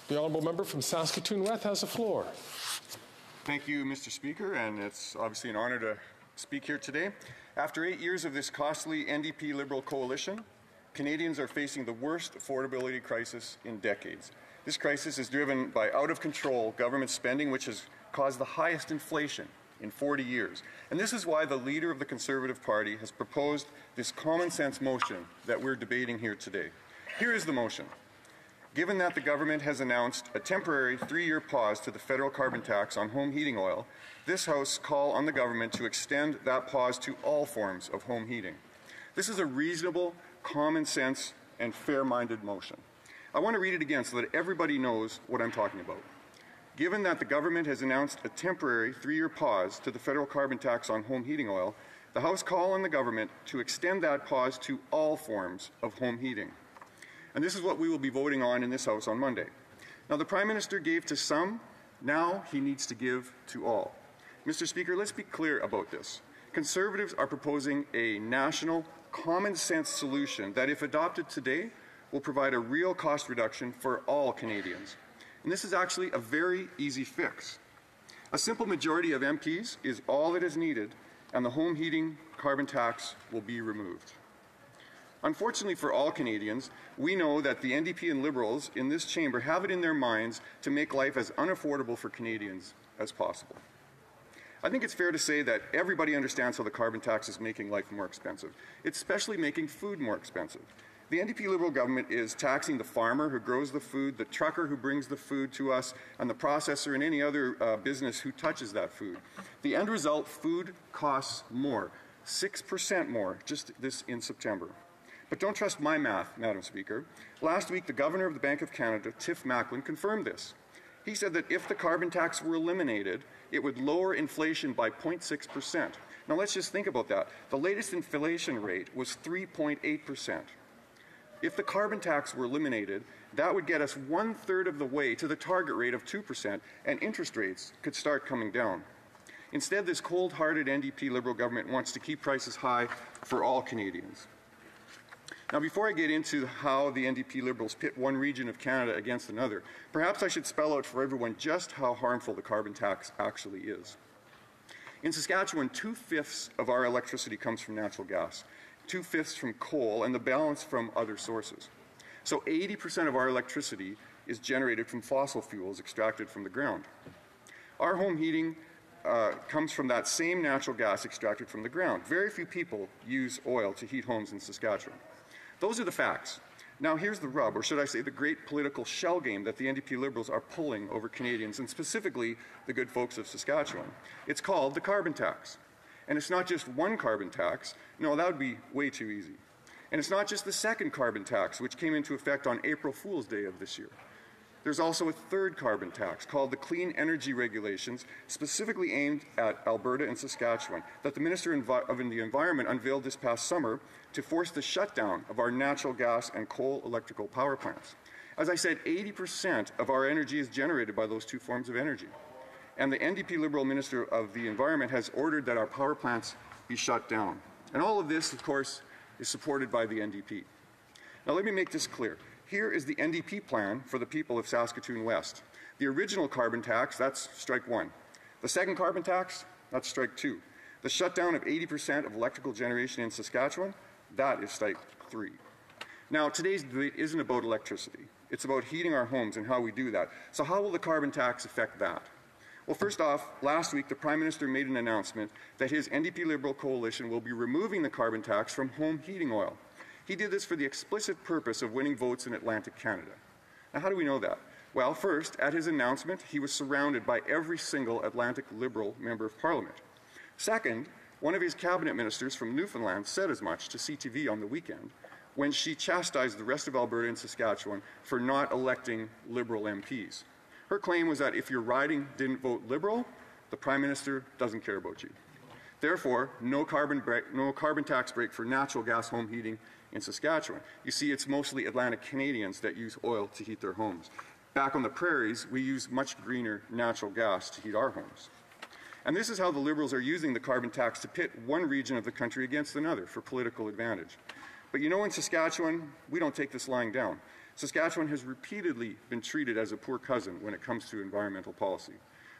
The honourable member from Saskatoon West has the floor. Thank you, Mr. Speaker, and it's obviously an honour to speak here today. After 8 years of this costly NDP-Liberal coalition, Canadians are facing the worst affordability crisis in decades. This crisis is driven by out-of-control government spending, which has caused the highest inflation in 40 years. And this is why the leader of the Conservative Party has proposed this common-sense motion that we're debating here today. Here is the motion. Given that the government has announced a temporary 3-year pause to the federal carbon tax on home heating oil, this House call on the government to extend that pause to all forms of home heating. This is a reasonable, common sense, and fair-minded motion. I want to read it again so that everybody knows what I'm talking about. Given that the government has announced a temporary 3-year pause to the federal carbon tax on home heating oil, the House call on the government to extend that pause to all forms of home heating. And this is what we will be voting on in this House on Monday. Now, the Prime Minister gave to some, now he needs to give to all. Mr. Speaker, let's be clear about this. Conservatives are proposing a national, common-sense solution that, if adopted today, will provide a real cost reduction for all Canadians. And this is actually a very easy fix. A simple majority of MPs is all that is needed, and the home heating carbon tax will be removed. Unfortunately for all Canadians, we know that the NDP and Liberals in this chamber have it in their minds to make life as unaffordable for Canadians as possible. I think it's fair to say that everybody understands how the carbon tax is making life more expensive. It's especially making food more expensive. The NDP-Liberal government is taxing the farmer who grows the food, the trucker who brings the food to us, and the processor and any other business who touches that food. The end result, food costs more, 6% more, just this in September. But don't trust my math, Madam Speaker. Last week, the Governor of the Bank of Canada, Tiff Macklem, confirmed this. He said that if the carbon tax were eliminated, it would lower inflation by 0.6%. Now let's just think about that. The latest inflation rate was 3.8%. If the carbon tax were eliminated, that would get us 1/3 of the way to the target rate of 2%, and interest rates could start coming down. Instead, this cold-hearted NDP-Liberal government wants to keep prices high for all Canadians. Now, before I get into how the NDP-Liberals pit one region of Canada against another, perhaps I should spell out for everyone just how harmful the carbon tax actually is. In Saskatchewan, 2/5 of our electricity comes from natural gas, 2/5 from coal, and the balance from other sources. So 80% of our electricity is generated from fossil fuels extracted from the ground. Our home heating comes from that same natural gas extracted from the ground. Very few people use oil to heat homes in Saskatchewan. Those are the facts. Now here's the rub, or should I say the great political shell game that the NDP-Liberals are pulling over Canadians, and specifically the good folks of Saskatchewan. It's called the carbon tax. And it's not just one carbon tax. No, that would be way too easy. And it's not just the second carbon tax, which came into effect on April Fool's Day of this year. There's also a third carbon tax called the Clean Energy Regulations, specifically aimed at Alberta and Saskatchewan, that the Minister of the Environment unveiled this past summer to force the shutdown of our natural gas and coal electrical power plants. As I said, 80% of our energy is generated by those two forms of energy. And the NDP-Liberal Minister of the Environment has ordered that our power plants be shut down. And all of this, of course, is supported by the NDP. Now let me make this clear. Here is the NDP plan for the people of Saskatoon West. The original carbon tax, that's strike one. The second carbon tax, that's strike two. The shutdown of 80% of electrical generation in Saskatchewan, that is strike three. Now, today's debate isn't about electricity. It's about heating our homes and how we do that. So how will the carbon tax affect that? Well, first off, last week the Prime Minister made an announcement that his NDP-Liberal coalition will be removing the carbon tax from home heating oil. He did this for the explicit purpose of winning votes in Atlantic Canada. Now, how do we know that? Well, first, at his announcement, he was surrounded by every single Atlantic Liberal member of Parliament. Second, one of his cabinet ministers from Newfoundland said as much to CTV on the weekend when she chastised the rest of Alberta and Saskatchewan for not electing Liberal MPs. Her claim was that if your riding didn't vote Liberal, the Prime Minister doesn't care about you. Therefore, no carbon tax break for natural gas home heating in Saskatchewan. You see, it's mostly Atlantic Canadians that use oil to heat their homes. Back on the prairies, we use much greener natural gas to heat our homes. And this is how the Liberals are using the carbon tax to pit one region of the country against another for political advantage. But you know, in Saskatchewan, we don't take this lying down. Saskatchewan has repeatedly been treated as a poor cousin when it comes to environmental policy,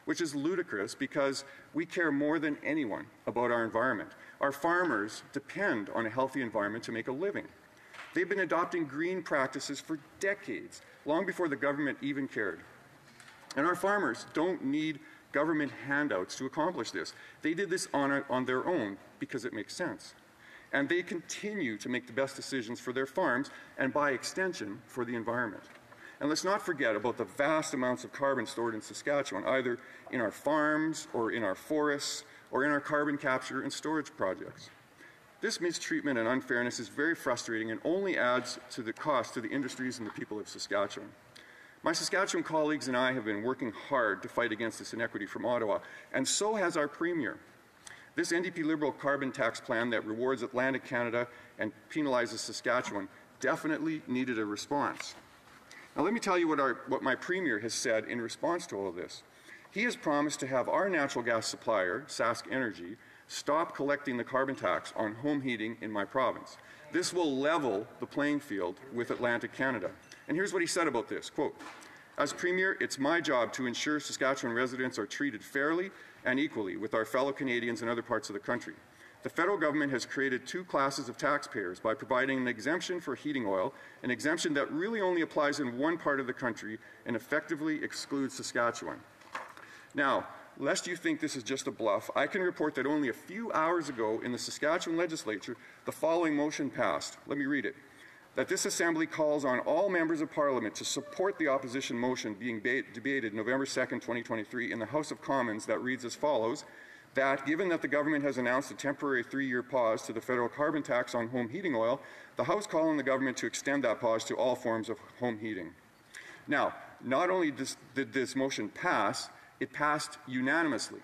which is ludicrous because we care more than anyone about our environment. Our farmers depend on a healthy environment to make a living. They've been adopting green practices for decades, long before the government even cared. And our farmers don't need government handouts to accomplish this. They did this on their own because it makes sense. And they continue to make the best decisions for their farms and, by extension, for the environment. And let's not forget about the vast amounts of carbon stored in Saskatchewan, either in our farms or in our forests or in our carbon capture and storage projects. This mistreatment and unfairness is very frustrating and only adds to the cost to the industries and the people of Saskatchewan. My Saskatchewan colleagues and I have been working hard to fight against this inequity from Ottawa, and so has our Premier. This NDP-Liberal carbon tax plan that rewards Atlantic Canada and penalizes Saskatchewan definitely needed a response. Now let me tell you what my Premier has said in response to all of this. He has promised to have our natural gas supplier, Sask Energy, stop collecting the carbon tax on home heating in my province. This will level the playing field with Atlantic Canada. And here's what he said about this, quote, "As Premier, it's my job to ensure Saskatchewan residents are treated fairly and equally with our fellow Canadians in other parts of the country. The federal government has created two classes of taxpayers by providing an exemption for heating oil, an exemption that really only applies in one part of the country and effectively excludes Saskatchewan." Now, lest you think this is just a bluff, I can report that only a few hours ago in the Saskatchewan legislature, the following motion passed. Let me read it. That this Assembly calls on all members of Parliament to support the opposition motion being debated November 2nd, 2023 in the House of Commons that reads as follows, that given that the government has announced a temporary 3-year pause to the federal carbon tax on home heating oil, the House call on the government to extend that pause to all forms of home heating. Now, not only did this motion pass, it passed unanimously.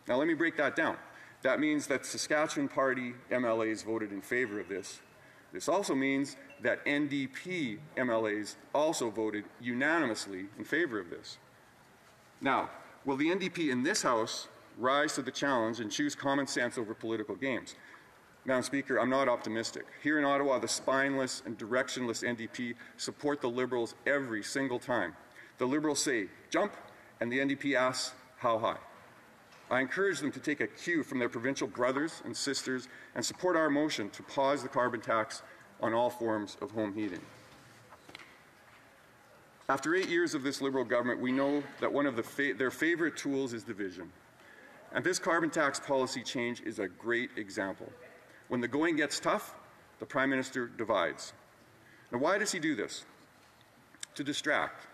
Now let me break that down. That means that Saskatchewan Party MLAs voted in favor of this. This also means that NDP MLAs also voted unanimously in favor of this. Now, will the NDP in this House rise to the challenge and choose common sense over political games? Madam Speaker, I'm not optimistic. Here in Ottawa, the spineless and directionless NDP support the Liberals every single time. The Liberals say, jump, and the NDP asks, how high? I encourage them to take a cue from their provincial brothers and sisters and support our motion to pause the carbon tax on all forms of home heating. After 8 years of this Liberal government, we know that one of their favorite tools is division. And this carbon tax policy change is a great example. When the going gets tough, the Prime Minister divides. Now, why does he do this? To distract,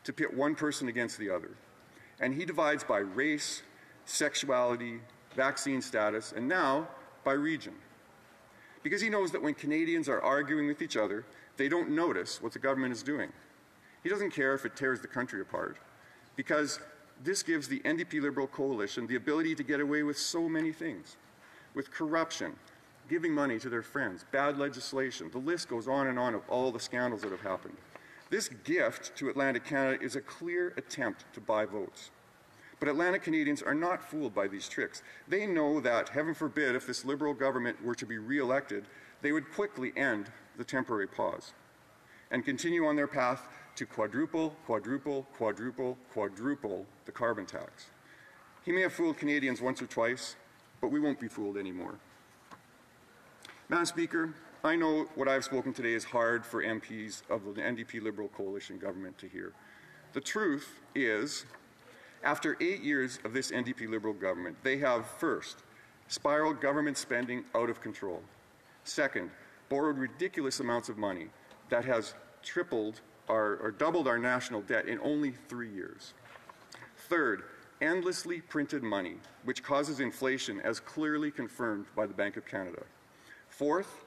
to pit one person against the other. And he divides by race, sexuality, vaccine status, and now by region. Because he knows that when Canadians are arguing with each other, they don't notice what the government is doing. He doesn't care if it tears the country apart, because this gives the NDP-Liberal coalition the ability to get away with so many things. With corruption, giving money to their friends, bad legislation, the list goes on and on of all the scandals that have happened. This gift to Atlantic Canada is a clear attempt to buy votes. But Atlantic Canadians are not fooled by these tricks. They know that, heaven forbid, if this Liberal government were to be re-elected, they would quickly end the temporary pause and continue on their path to quadruple, quadruple, quadruple, quadruple the carbon tax. He may have fooled Canadians once or twice, but we won't be fooled anymore. Madam Speaker, I know what I've spoken today is hard for MPs of the NDP-Liberal coalition government to hear. The truth is, after 8 years of this NDP-Liberal government, they have, first, spiraled government spending out of control. Second, borrowed ridiculous amounts of money that has tripled or doubled our national debt in only 3 years. Third, endlessly printed money, which causes inflation as clearly confirmed by the Bank of Canada. Fourth,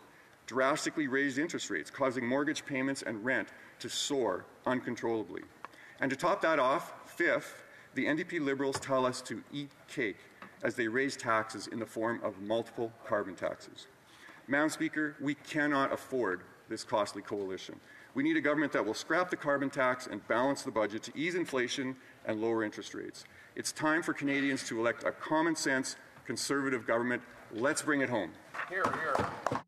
drastically raised interest rates, causing mortgage payments and rent to soar uncontrollably. And to top that off, fifth, the NDP-Liberals tell us to eat cake as they raise taxes in the form of multiple carbon taxes. Madam Speaker, we cannot afford this costly coalition. We need a government that will scrap the carbon tax and balance the budget to ease inflation and lower interest rates. It's time for Canadians to elect a common-sense, conservative government. Let's bring it home. Here, here.